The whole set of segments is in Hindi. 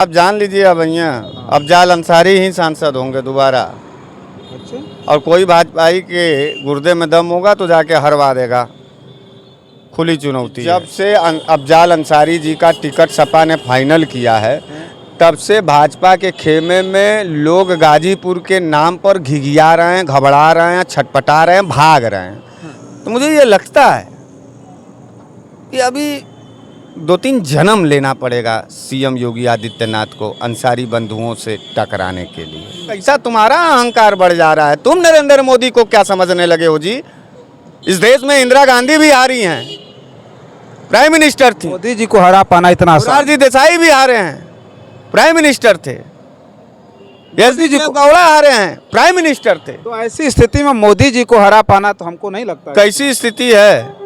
आप जान लीजिए अब भैया, अफजाल अंसारी ही सांसद होंगे दोबारा। अच्छा, और कोई भाजपाई के गुर्दे में दम होगा तो जाके हरवा देगा। खुली चुनौती जब से अफजाल अंसारी जी का टिकट सपा ने फाइनल किया है, तब से भाजपा के खेमे में लोग गाजीपुर के नाम पर घिघिया रहे हैं, घबरा रहे हैं, छटपटा रहे हैं, भाग रहे हैं। तो मुझे ये लगता है कि अभी 2-3 जन्म लेना पड़ेगा सीएम योगी आदित्यनाथ को अंसारी बंधुओं से टकराने के लिए। कैसा तुम्हारा अहंकार बढ़ जा रहा है। तुम नरेंद्र मोदी को क्या समझने लगे हो जी? इस देश में इंदिरा गांधी भी हारी हैं, प्राइम मिनिस्टर थी। मोदी जी को हरा पाना इतना आसान? मोरारजी देसाई भी हारे हैं, प्राइम मिनिस्टर थे। मोदी जी को गौड़ा हारे हैं, प्राइम मिनिस्टर थे। तो ऐसी स्थिति में मोदी जी को हरा पाना तो हमको नहीं लगता है। कैसी स्थिति है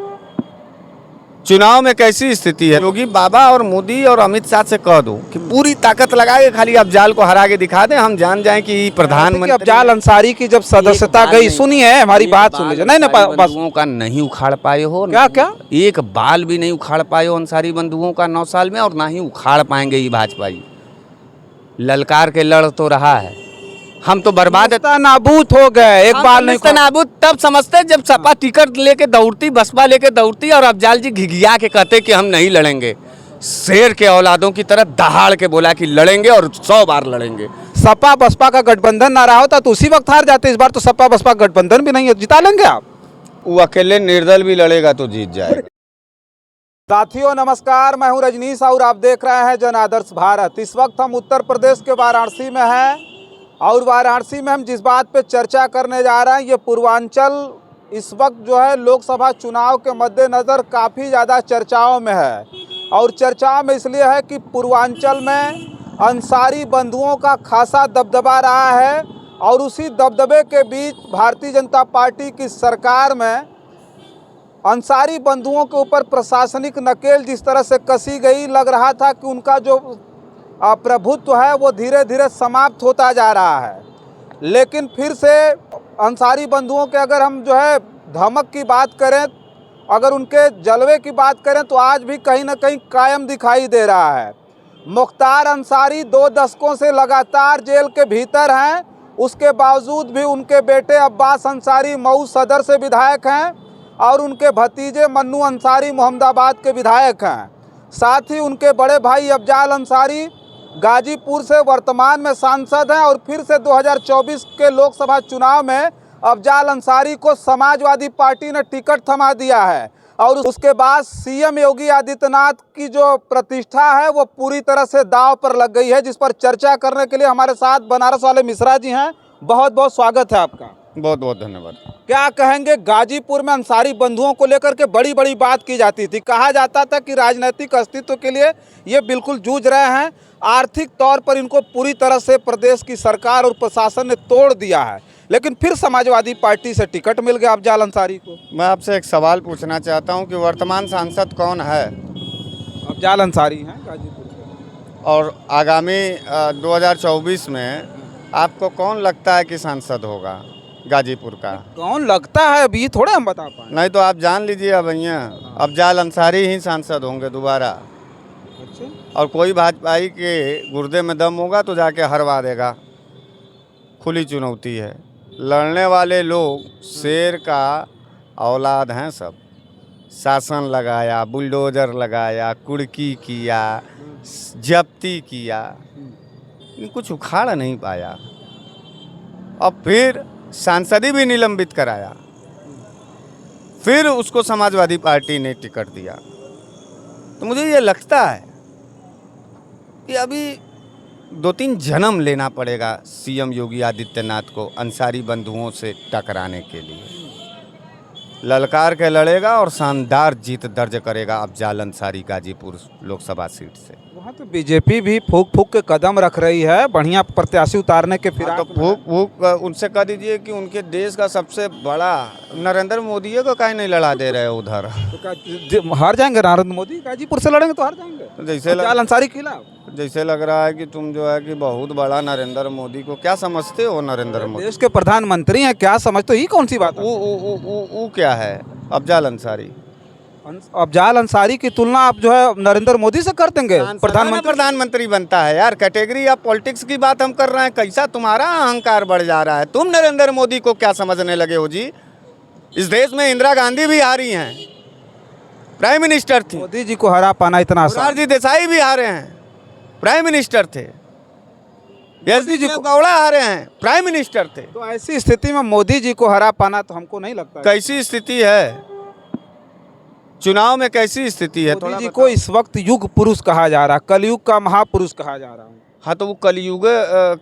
चुनाव में? कैसी स्थिति है? योगी बाबा और मोदी और अमित शाह से कह दो कि पूरी ताकत लगा के खाली अफजाल को हरा के दिखा दें, हम जान जाएं कि प्रधानमंत्री। अफजाल अंसारी की जब सदस्यता गई, सुनिए हमारी बात सुन लीजिए। नहीं बस बंधुओं का नहीं उखाड़ पाए हो। क्या क्या एक बाल भी नहीं उखाड़ पाए हो अंसारी बंधुओं का 9 साल में, और ना ही उखाड़ पाएंगे ये भाजपाई। ललकार के लड़ तो रहा है, हम तो बर्बाद नाबूद हो गए। एक बाल नहीं नाबूद तब समझते जब सपा टिकट लेके दौड़ती, बसपा लेके दौड़ती और अफजाल जी घिघिया के कहते कि हम नहीं लड़ेंगे। शेर के औलादों की तरह दहाड़ के बोला कि लड़ेंगे और 100 बार लड़ेंगे। सपा बसपा का गठबंधन ना रहा होता तो उसी वक्त हार जाते। इस बार तो सपा बसपा गठबंधन भी नहीं है, जिता लेंगे आप। वो अकेले निर्दल भी लड़ेगा तो जीत जाएगा। साथियों नमस्कार, मैं हूं रजनीश और आप देख रहे हैं जन आदर्श भारत। इस वक्त हम उत्तर प्रदेश के वाराणसी में हैं और वाराणसी में हम जिस बात पे चर्चा करने जा रहे हैं, ये पूर्वांचल इस वक्त जो है लोकसभा चुनाव के मद्देनज़र काफ़ी ज़्यादा चर्चाओं में है। और चर्चाओं में इसलिए है कि पूर्वांचल में अंसारी बंधुओं का खासा दबदबा रहा है और उसी दबदबे के बीच भारतीय जनता पार्टी की सरकार में अंसारी बंधुओं के ऊपर प्रशासनिक नकेल जिस तरह से कसी गई, लग रहा था कि उनका जो प्रभुत्व है वो धीरे धीरे समाप्त होता जा रहा है। लेकिन फिर से अंसारी बंधुओं के अगर हम जो है धमक की बात करें, अगर उनके जलवे की बात करें तो आज भी कहीं ना कहीं कायम दिखाई दे रहा है। मुख्तार अंसारी 2 दशकों से लगातार जेल के भीतर हैं, उसके बावजूद भी उनके बेटे अब्बास अंसारी मऊ सदर से विधायक हैं और उनके भतीजे मन्नू अंसारी मोहम्मदाबाद के विधायक हैं। साथ ही उनके बड़े भाई अफजाल अंसारी गाजीपुर से वर्तमान में सांसद हैं और फिर से 2024 के लोकसभा चुनाव में अफजाल अंसारी को समाजवादी पार्टी ने टिकट थमा दिया है। और उसके बाद सीएम योगी आदित्यनाथ की जो प्रतिष्ठा है वो पूरी तरह से दांव पर लग गई है, जिस पर चर्चा करने के लिए हमारे साथ बनारस वाले मिश्रा जी हैं। बहुत बहुत स्वागत है आपका। बहुत बहुत धन्यवाद। क्या कहेंगे, गाजीपुर में अंसारी बंधुओं को लेकर के बड़ी बड़ी बात की जाती थी, कहा जाता था कि राजनीतिक अस्तित्व के लिए ये बिल्कुल जूझ रहे हैं, आर्थिक तौर पर इनको पूरी तरह से प्रदेश की सरकार और प्रशासन ने तोड़ दिया है, लेकिन फिर समाजवादी पार्टी से टिकट मिल गया अफजाल अंसारी को। मैं आपसे एक सवाल पूछना चाहता हूं कि वर्तमान सांसद कौन है? अफजाल अंसारी हैं गाजीपुर से। और आगामी 2024 में आपको कौन लगता है कि सांसद होगा गाजीपुर का? कौन लगता है अभी थोड़े हम बता पाए। नहीं तो आप जान लीजिए अब भैया, अफजाल अंसारी ही सांसद होंगे दोबारा। अच्छा, और कोई भाजपाई के गुर्दे में दम होगा तो जाके हरवा देगा। खुली चुनौती है। लड़ने वाले लोग शेर का औलाद हैं सब। शासन लगाया, बुलडोजर लगाया, कुर्की किया, जब्ती किया, कुछ उखाड़ नहीं पाया। और फिर सांसदी भी निलंबित कराया, फिर उसको समाजवादी पार्टी ने टिकट दिया। तो मुझे ये लगता है कि अभी 2-3 जन्म लेना पड़ेगा सीएम योगी आदित्यनाथ को अंसारी बंधुओं से टकराने के लिए। ललकार के लड़ेगा और शानदार जीत दर्ज करेगा अफजाल अंसारी गाजीपुर लोकसभा सीट से। वहाँ तो बीजेपी भी फूक फूक के कदम रख रही है, बढ़िया प्रत्याशी उतारने के फिर तो फूक उनसे कह दीजिए कि उनके देश का सबसे बड़ा नरेंद्र मोदी को काहे नहीं लड़ा दे रहे उधर। तो हार जाएंगे नरेंद्र मोदी, गाजीपुर से लड़ेंगे तो हार जाएंगे। तो जैसे अफजाल अंसारी के खिलाफ जैसे लग रहा है कि तुम जो है कि बहुत बड़ा नरेंद्र मोदी को क्या समझते हो? नरेंद्र मोदी देश के प्रधानमंत्री हैं, क्या समझते हो? ये कौन सी बात है? वो क्या है अफजाल अंसारी? अफजाल अंसारी की तुलना आप जो है नरेंद्र मोदी से कर देंगे? प्रधानमंत्री बनता है यार। कैटेगरी ऑफ पॉलिटिक्स की बात हम कर रहे हैं। कैसा तुम्हारा अहंकार बढ़ जा रहा है। तुम नरेंद्र मोदी को क्या समझने लगे हो जी? इस देश में इंदिरा गांधी भी हारी हैं, प्राइम मिनिस्टर थी। मोदी जी को हरा पाना इतना आसान? मोरारजी देसाई भी हारे हैं, प्राइम मिनिस्टर थे। मोदी जी को गौड़ा हारे हैं, प्राइम मिनिस्टर थे। तो ऐसी स्थिति में मोदी जी को हरा पाना तो हमको नहीं लगता है। कैसी स्थिति है चुनाव में? कैसी स्थिति है? मोदी जी को इस वक्त युग पुरुष कहा जा रहा है, कलयुग का महापुरुष कहा जा रहा है। हाँ तो वो कलयुग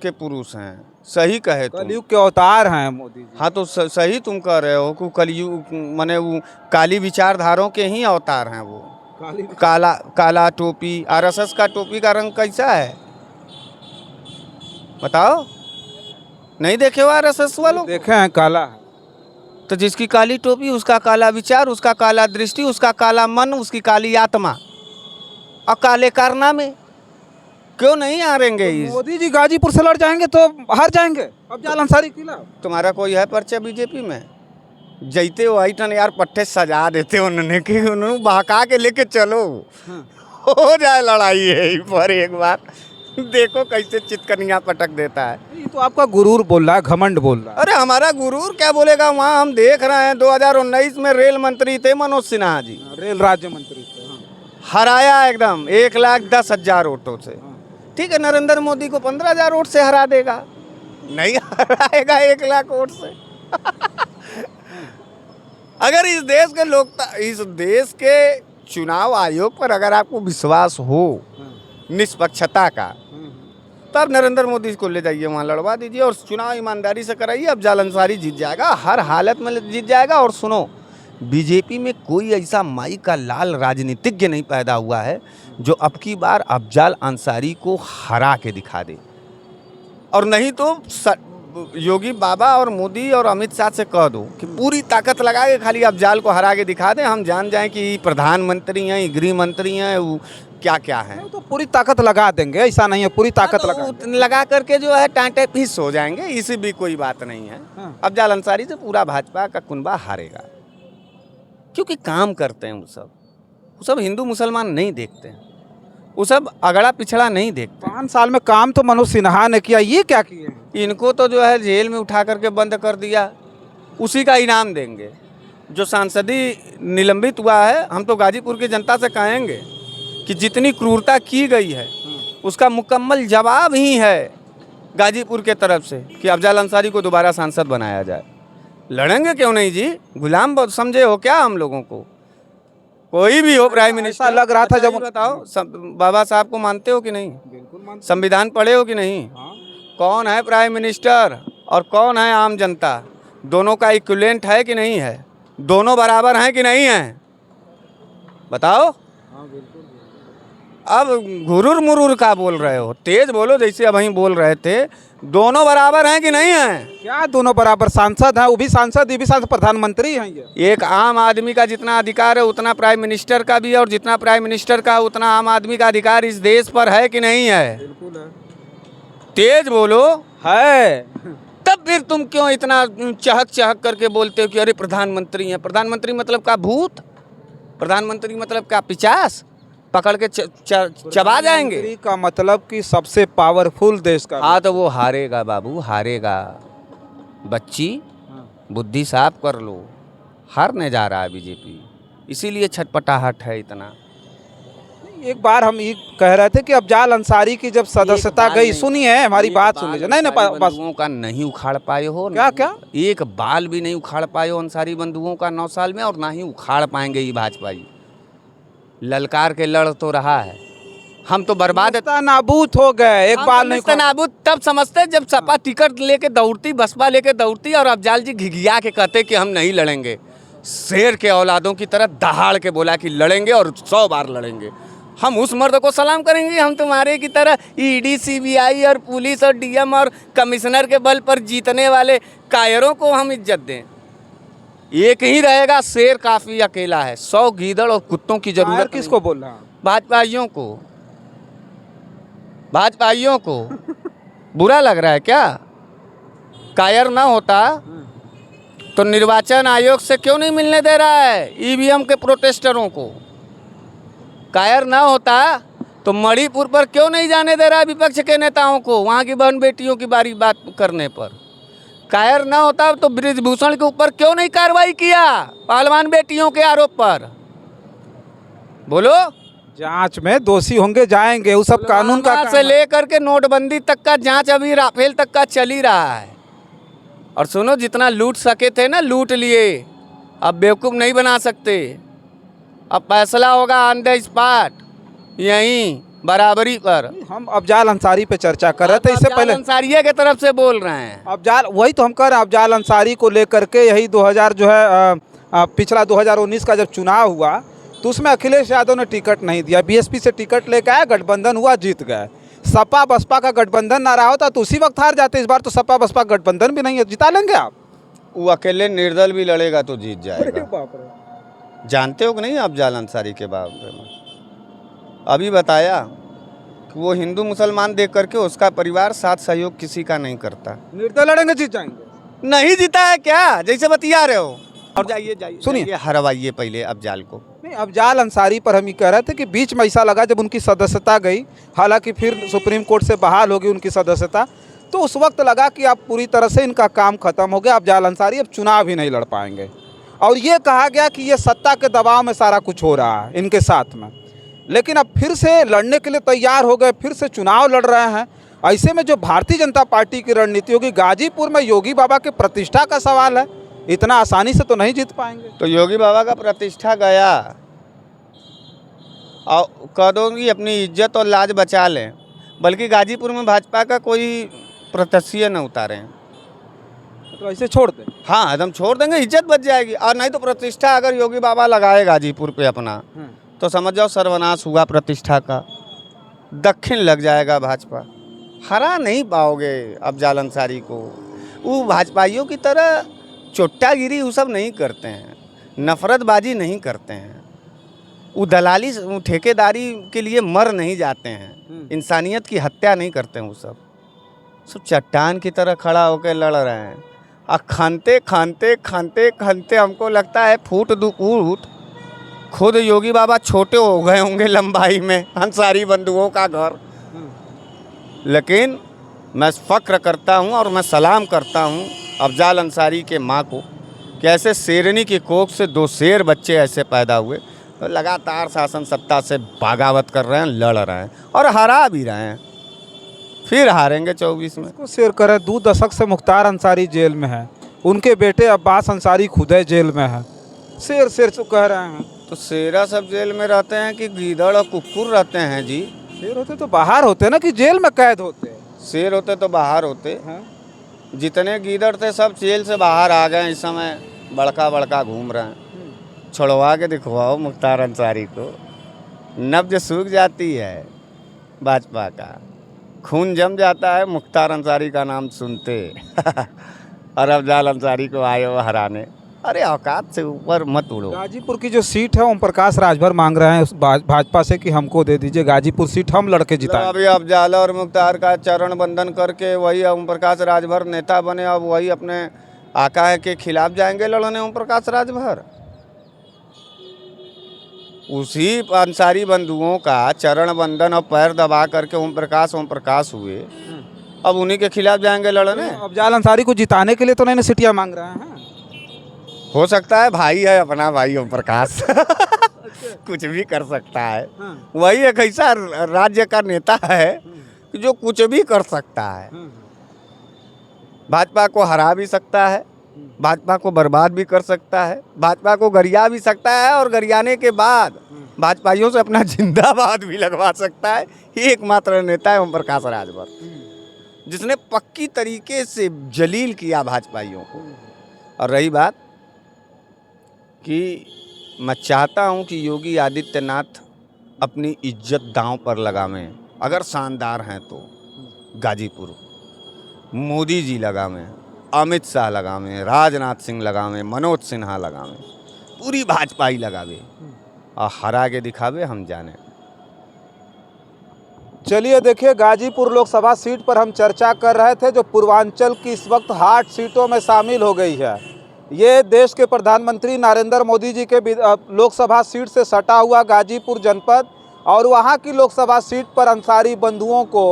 के पुरुष हैं, सही कहे तुम। कलयुग के अवतार हैं मोदी जी। हाँ तो सही तुम कह रहे हो कि कलयुग माने वो काली विचारधारों के ही अवतार हैं। वो काला टोपी, आरएसएस का टोपी का रंग कैसा है बताओ? नहीं देखे हो आरएसएस वालों? देखे हैं, काला है। तो जिसकी काली टोपी, उसका काला विचार, उसका काला दृष्टि, उसका काला मन, उसकी काली आत्मा और काले कारनामे। क्यों नहीं हारेंगे? तो मोदी जी गाजीपुर से लड़ जाएंगे तो हार जाएंगे अफजाल अंसारी के खिलाफ। तुम्हारा कोई है पर्चा बीजेपी में? जैते हो आइटन यार, पट्टे सजा देते उन्होंने कि उन्होंने बहका के लेके चलो। हो जाए लड़ाई यही पर एक बार। देखो कैसे चितकनिया पटक देता है। ये तो आपका गुरूर बोल रहा है, घमंड बोल रहा है। अरे हमारा गुरूर क्या बोलेगा? वहाँ हम देख रहे हैं 2019 में रेल मंत्री थे मनोज सिन्हा जी, रेल राज्य मंत्री थे। हराया एकदम 1,10,000 वोटों से। ठीक है, नरेंद्र मोदी को 15,000 वोट से हरा देगा? नहीं हराएगा 1 लाख वोट से। अगर इस देश के चुनाव आयोग पर अगर आपको विश्वास हो निष्पक्षता का, तो आप नरेंद्र मोदी को ले जाइए, वहाँ लड़वा दीजिए और चुनाव ईमानदारी से कराइए। अफजाल अंसारी जीत जाएगा, हर हालत में जीत जाएगा। और सुनो, बीजेपी में कोई ऐसा माई का लाल राजनीतिज्ञ नहीं पैदा हुआ है जो अब की बार अफजाल अंसारी को हरा के दिखा दे। और नहीं तो योगी बाबा और मोदी और अमित शाह से कह दो कि पूरी ताकत लगा के खाली अफजाल को हरा के दिखा दें, हम जान जाएं कि प्रधानमंत्री हैं, गृह मंत्री हैं, वो क्या क्या है। तो पूरी ताकत लगा देंगे, ऐसा नहीं है, पूरी ताकत लगा करके जो है टाँटे पीस हो जाएंगे। इसी भी कोई बात नहीं है। अफजाल अंसारी से पूरा भाजपा का कुनबा हारेगा, क्योंकि काम करते हैं वो सब हिंदू मुसलमान नहीं देखते हैं, वो सब अगड़ा पिछड़ा नहीं देखते। 5 साल में काम तो मनोज सिन्हा ने किया, ये क्या किए? इनको तो जो है जेल में उठा करके बंद कर दिया, उसी का इनाम देंगे। जो सांसदी निलंबित हुआ है, हम तो गाजीपुर की जनता से कहेंगे कि जितनी क्रूरता की गई है उसका मुकम्मल जवाब ही है गाजीपुर के तरफ से कि अफजाल अंसारी को दोबारा सांसद बनाया जाए। लड़ेंगे क्यों नहीं जी? गुलाम समझे हो क्या हम लोगों को? कोई भी हो प्राइम मिनिस्टर। लग रहा था जब बताओ, बाबा साहब को मानते हो कि नहीं? बिल्कुल। संविधान पढ़े हो कि नहीं? कौन है प्राइम मिनिस्टर और कौन है आम जनता? दोनों का इक्विवेलेंट है कि नहीं है? दोनों बराबर हैं कि नहीं है? बताओ। अब घुरूर मुरूर का बोल रहे हो, तेज बोलो जैसे अब हम बोल रहे थे। दोनों बराबर हैं कि नहीं हैं? क्या दोनों बराबर? सांसद हैं, वो भी सांसद, ये भी सांसद, प्रधानमंत्री हैं। ये एक आम आदमी का जितना अधिकार है उतना प्राइम मिनिस्टर का भी है, और जितना प्राइम मिनिस्टर का उतना आम आदमी का अधिकार इस देश पर है कि नहीं है? बिल्कुल है। तेज बोलो। है। तब फिर तुम क्यों इतना चहक चहक करके बोलते हो कि अरे प्रधानमंत्री हैं? प्रधानमंत्री मतलब क्या भूत? प्रधानमंत्री मतलब क्या पिचास? पकड़ के चबा जाएंगे का मतलब कि सबसे पावरफुल देश का। हाँ तो वो हारेगा बाबू, हारेगा। बच्ची बुद्धि साफ कर लो, हारने जा रहा है बीजेपी, इसीलिए छटपटाहट है इतना। एक बार हम ये कह रहे थे कि अफजाल अंसारी की जब सदस्यता गई, सुनिए हमारी बात सुन लीजिए। नहीं बंधुओं का नहीं उखाड़ पाए हो? क्या एक बाल भी नहीं उखाड़ पाए हो अंसारी बंधुओं का 9 साल में, और ना ही उखाड़ पाएंगे ये भाजपाई। ललकार के लड़ तो रहा है, हम तो बर्बाद नाबूद हो गए। एक बाल नहीं नाबूद तब समझते जब सपा टिकट लेके दौड़ती, बसपा लेके दौड़ती और अफजाल जी घिघिया के कहते कि हम नहीं लड़ेंगे। शेर के औलादों की तरह दहाड़ के बोला कि लड़ेंगे और 100 बार लड़ेंगे। हम उस मर्द को सलाम करेंगे, हम तुम्हारे की तरह ईडी, सीबीआई और पुलिस और डीएम और कमिश्नर के बल पर जीतने वाले कायरों को हम इज्जत दें? एक ही रहेगा, शेर काफी अकेला है, 100 गीदड़ और कुत्तों की जरूरत। किसको बोल रहा? भाजपाइयों को। भाजपाइयों को बुरा लग रहा है क्या? कायर ना होता तो निर्वाचन आयोग से क्यों नहीं मिलने दे रहा है ईवीएम के प्रोटेस्टरों को? कायर ना होता तो मणिपुर पर क्यों नहीं जाने दे रहा है विपक्ष के नेताओं को, वहाँ की बहन बेटियों की बारी बात करने पर? कायर ना होता तो बृजभूषण के ऊपर क्यों नहीं कार्रवाई किया पहलवान बेटियों के आरोप पर? बोलो। जांच में दोषी होंगे, जाएंगे, वो सब कानून का पुलवामा काम से है। लेकर के नोटबंदी तक का जांच अभी राफेल तक का चल ही रहा है। और सुनो, जितना लूट सके थे ना लूट लिए, अब बेवकूफ़ नहीं बना सकते। अब फैसला होगा ऑन द स्पॉट, यहीं बराबरी पर। हम अफजाल अंसारी पे चर्चा कर रहे थे इससे पहले। अंसारिया की तरफ से बोल रहे हैं। अफजाल, वही तो हम कह रहे हैं, अफजाल अंसारी को लेकर के यही 2000 जो है पिछला 2019 का जब चुनाव हुआ तो उसमें अखिलेश यादव ने टिकट नहीं दिया, बीएसपी से टिकट लेकर आया, गठबंधन हुआ, जीत गए। सपा बसपा का गठबंधन ना रहा होता तो उसी वक्त हार जाते। इस बार तो सपा बसपा गठबंधन भी नहीं है, जिता लेंगे आप? वो अकेले निर्दल भी लड़ेगा तो जीत जाएगा। जानते हो कि नहीं अफजाल अंसारी के बारे में? अभी बताया कि वो हिंदू मुसलमान देख करके उसका परिवार साथ सहयोग किसी का नहीं करता। निर्दल लड़ेंगे, जीत जाएंगे। नहीं जीता है क्या, जैसे बतिया रहे हो? और जाइए सुनिए, हरवाइए पहले अफजाल को। नहीं, अफजाल अंसारी पर हम ये कह रहे थे कि बीच में ऐसा लगा जब उनकी सदस्यता गई, हालांकि फिर सुप्रीम कोर्ट से बहाल होगी उनकी सदस्यता, तो उस वक्त लगा कि अब पूरी तरह से इनका काम खत्म हो गया, अफजाल अंसारी अब चुनाव ही नहीं लड़ पाएंगे। और ये कहा गया कि ये सत्ता के दबाव में सारा कुछ हो रहा है इनके साथ में। लेकिन अब फिर से लड़ने के लिए तैयार हो गए, फिर से चुनाव लड़ रहे हैं। ऐसे में जो भारतीय जनता पार्टी की रणनीति होगी, गाजीपुर में योगी बाबा के प्रतिष्ठा का सवाल है, इतना आसानी से तो नहीं जीत पाएंगे। तो योगी बाबा का प्रतिष्ठा गया, और कह दो कि अपनी इज्जत और लाज बचा लें, बल्कि गाजीपुर में भाजपा का कोई प्रत्याशी न उतारें। तो ऐसे छोड़ दें? हाँ, एकदम छोड़ देंगे, इज्जत बच जाएगी। और नहीं तो प्रतिष्ठा अगर योगी बाबा लगाए गाजीपुर पे अपना, तो समझ जाओ सर्वनाश हुआ प्रतिष्ठा का, दक्षिण लग जाएगा भाजपा। हरा नहीं पाओगे अफजाल अंसारी को। वो भाजपाइयों की तरह चोट्टागिरी वो सब नहीं करते हैं, नफरतबाजी नहीं करते हैं, वो दलाली वो ठेकेदारी के लिए मर नहीं जाते हैं, इंसानियत की हत्या नहीं करते हैं। वो सब चट्टान की तरह खड़ा होकर लड़ रहे हैं। और खानते खानते खानते खानते हमको लगता है फूट दो फूट खुद योगी बाबा छोटे हो गए होंगे लंबाई में अंसारी बंधुओं का घर। लेकिन मैं फ़ख्र करता हूं और मैं सलाम करता हूं अफजाल अंसारी के माँ को कि ऐसे शेरनी की कोख से 2 शेर बच्चे ऐसे पैदा हुए, तो लगातार शासन सत्ता से बगावत कर रहे हैं, लड़ रहे हैं और हरा भी रहे हैं। फिर हारेंगे 24 में। को शेयर करें, 2 दशक से मुख्तार अंसारी जेल में है, उनके बेटे अब्बास अंसारी खुद जेल में है, शेर शेर से कह रहे हैं। तो शेरा सब जेल में रहते हैं कि गीदड़ और कुकुर रहते हैं जी? शेर होते तो बाहर होते ना, कि जेल में कैद होते? शेर होते तो बाहर होते हैं। जितने गीदड़ थे सब जेल से बाहर आ गए, इस समय बड़का बड़का घूम रहे हैं। छुड़वा के दिखवाओ मुख्तार अंसारी को, नब्ज सूख जाती है भाजपा का, खून जम जाता है मुख्तार अंसारी का नाम सुनते और अफजाल अंसारी को आए वो हराने। अरे औकात से ऊपर मत उड़ो। गाजीपुर की जो सीट है ओम प्रकाश राजभर मांग रहे हैं भाजपा से कि हमको दे दीजिए गाजीपुर सीट, हम लड़के जिताएं। अभी अफजाल और मुख्तार का चरण बंधन करके वही ओम प्रकाश राजभर नेता बने, अब वही अपने आका के खिलाफ जाएंगे लड़ने ओम प्रकाश राजभर। उसी अंसारी बंधुओं का चरण बंधन और पैर दबा करके ओम प्रकाश हुए, अब उन्हीं के खिलाफ जाएंगे लड़ने। अफजाल अंसारी को जिताने के लिए तो नहीं सीटियां मांग रहे हैं। हो सकता है भाई है अपना, भाई ओम प्रकाश कुछ भी कर सकता है। वही एक ऐसा राज्य का नेता है जो कुछ भी कर सकता है, भाजपा को हरा भी सकता है, भाजपा को बर्बाद भी कर सकता है, भाजपा को गरिया भी सकता है और गरियाने के बाद भाजपाइयों से अपना जिंदाबाद भी लगवा सकता है। एकमात्र नेता है ओम प्रकाश राजभर, जिसने पक्की तरीके से जलील किया भाजपाइयों को। और रही बात कि मैं चाहता हूं कि योगी आदित्यनाथ अपनी इज्जत दांव पर लगावें, अगर शानदार हैं तो गाजीपुर, मोदी जी लगावें, अमित शाह लगावें, राजनाथ सिंह लगावें, मनोज सिन्हा लगावें, पूरी भाजपा ही लगावे और हरा के दिखावे, हम जाने। चलिए देखिए, गाजीपुर लोकसभा सीट पर हम चर्चा कर रहे थे, जो पूर्वांचल की इस वक्त हॉट सीटों में शामिल हो गई है। ये देश के प्रधानमंत्री नरेंद्र मोदी जी के लोकसभा सीट से सटा हुआ गाजीपुर जनपद और वहाँ की लोकसभा सीट पर अंसारी बंधुओं को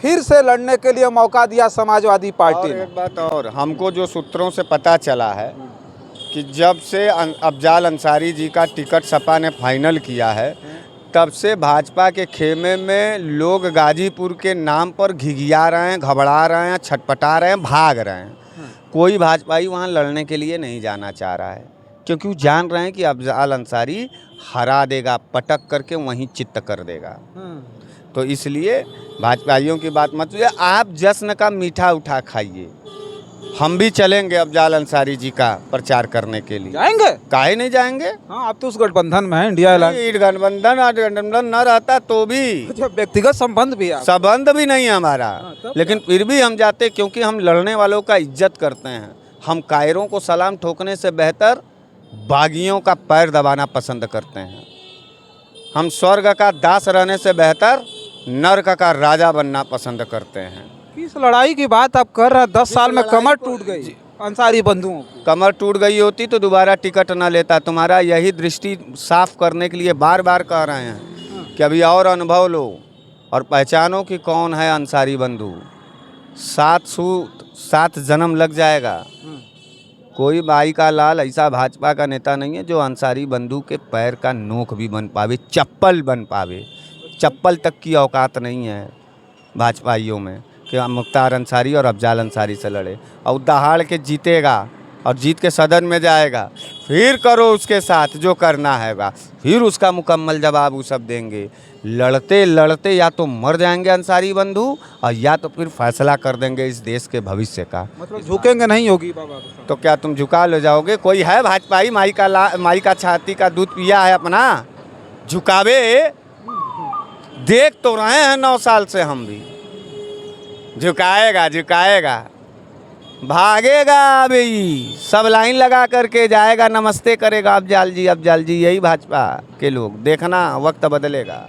फिर से लड़ने के लिए मौका दिया समाजवादी पार्टी और ने। एक बात और, हमको जो सूत्रों से पता चला है कि जब से अफजाल अंसारी जी का टिकट सपा ने फाइनल किया है, तब से भाजपा के खेमे में लोग गाजीपुर के नाम पर घिघिया रहे हैं, घबरा रहे हैं, छटपटा रहे हैं, भाग रहे हैं। कोई भाजपाई वहाँ लड़ने के लिए नहीं जाना चाह रहा है, क्योंकि वो जान रहे हैं कि अफजाल अंसारी हरा देगा, पटक करके वहीं चित्त कर देगा। तो इसलिए भाजपाइयों की बात मत सुनिए, आप जश्न का मीठा उठा खाइए। हम भी चलेंगे अफजाल अंसारी जी का प्रचार करने के लिए। जाएंगे? काहे नहीं जाएंगे? हाँ, आप तो उस गठबंधन में हैं, इंडिया अलायंस। गठबंधन न रहता तो भी अच्छा, व्यक्तिगत संबंध भी है? संबंध भी नहीं है हमारा, तब लेकिन फिर भी हम जाते, क्योंकि हम लड़ने वालों का इज्जत करते हैं। हम कायरों को सलाम ठोकने से बेहतर बागियों का पैर दबाना पसंद करते हैं। हम स्वर्ग का दास रहने से बेहतर नर्क का राजा बनना पसंद करते हैं। किस लड़ाई की बात आप कर रहे हैं? 10 साल में कमर टूट गई अंसारी बंधुओं की। कमर टूट गई होती तो दोबारा टिकट ना लेता। तुम्हारा यही दृष्टि साफ करने के लिए बार बार कह रहे हैं कि अभी और अनुभव लो और पहचानो कि कौन है अंसारी बंधु। 7 जन्म लग जाएगा। कोई बाई का लाल ऐसा भाजपा का नेता नहीं है जो अंसारी बंधु के पैर का नोक भी बन पावे, चप्पल बन पावे। चप्पल तक की औकात नहीं है भाजपाइयों में कि मुख्तार अंसारी और अफजाल अंसारी से लड़े। और दहाड़ के जीतेगा और जीत के सदन में जाएगा, फिर करो उसके साथ जो करना हैगा, फिर उसका मुकम्मल जवाब वो सब देंगे। लड़ते लड़ते या तो मर जाएंगे अंसारी बंधु और या तो फिर फैसला कर देंगे इस देश के भविष्य का। मतलब झुकेंगे नहीं होगी बाबा? तो क्या तुम झुका ले जाओगे? कोई है भाजपाई माई का छाती का दूध पिया है अपना? झुकावे देख तो रहे हैं 9 साल से हम भी। झुकाएगा झुकाएगा, भागेगा अभी, सब लाइन लगा करके जाएगा, नमस्ते करेगा अफजाल जी। यही भाजपा के लोग, देखना वक्त बदलेगा।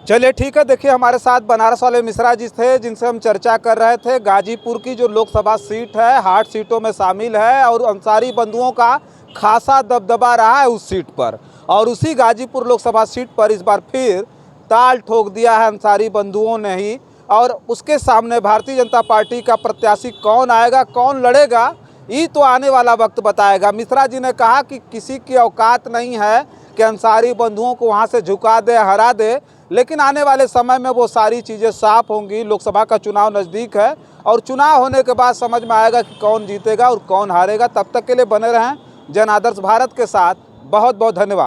चलिए ठीक है। देखिए, हमारे साथ बनारस वाले मिश्रा जी थे जिनसे हम चर्चा कर रहे थे। गाजीपुर की जो लोकसभा सीट है हार्ड सीटों में शामिल है और अंसारी बंधुओं का खासा दबदबा रहा है उस सीट पर, और उसी गाजीपुर लोकसभा सीट पर इस बार फिर ताल ठोक दिया है अंसारी बंधुओं ने ही। और उसके सामने भारतीय जनता पार्टी का प्रत्याशी कौन आएगा, कौन लड़ेगा, ये तो आने वाला वक्त बताएगा। मिश्रा जी ने कहा कि किसी की औकात नहीं है कि अंसारी बंधुओं को वहाँ से झुका दे, हरा दे, लेकिन आने वाले समय में वो सारी चीज़ें साफ होंगी। लोकसभा का चुनाव नज़दीक है और चुनाव होने के बाद समझ में आएगा कि कौन जीतेगा और कौन हारेगा। तब तक के लिए बने रहें जन आदर्श भारत के साथ। बहुत बहुत धन्यवाद।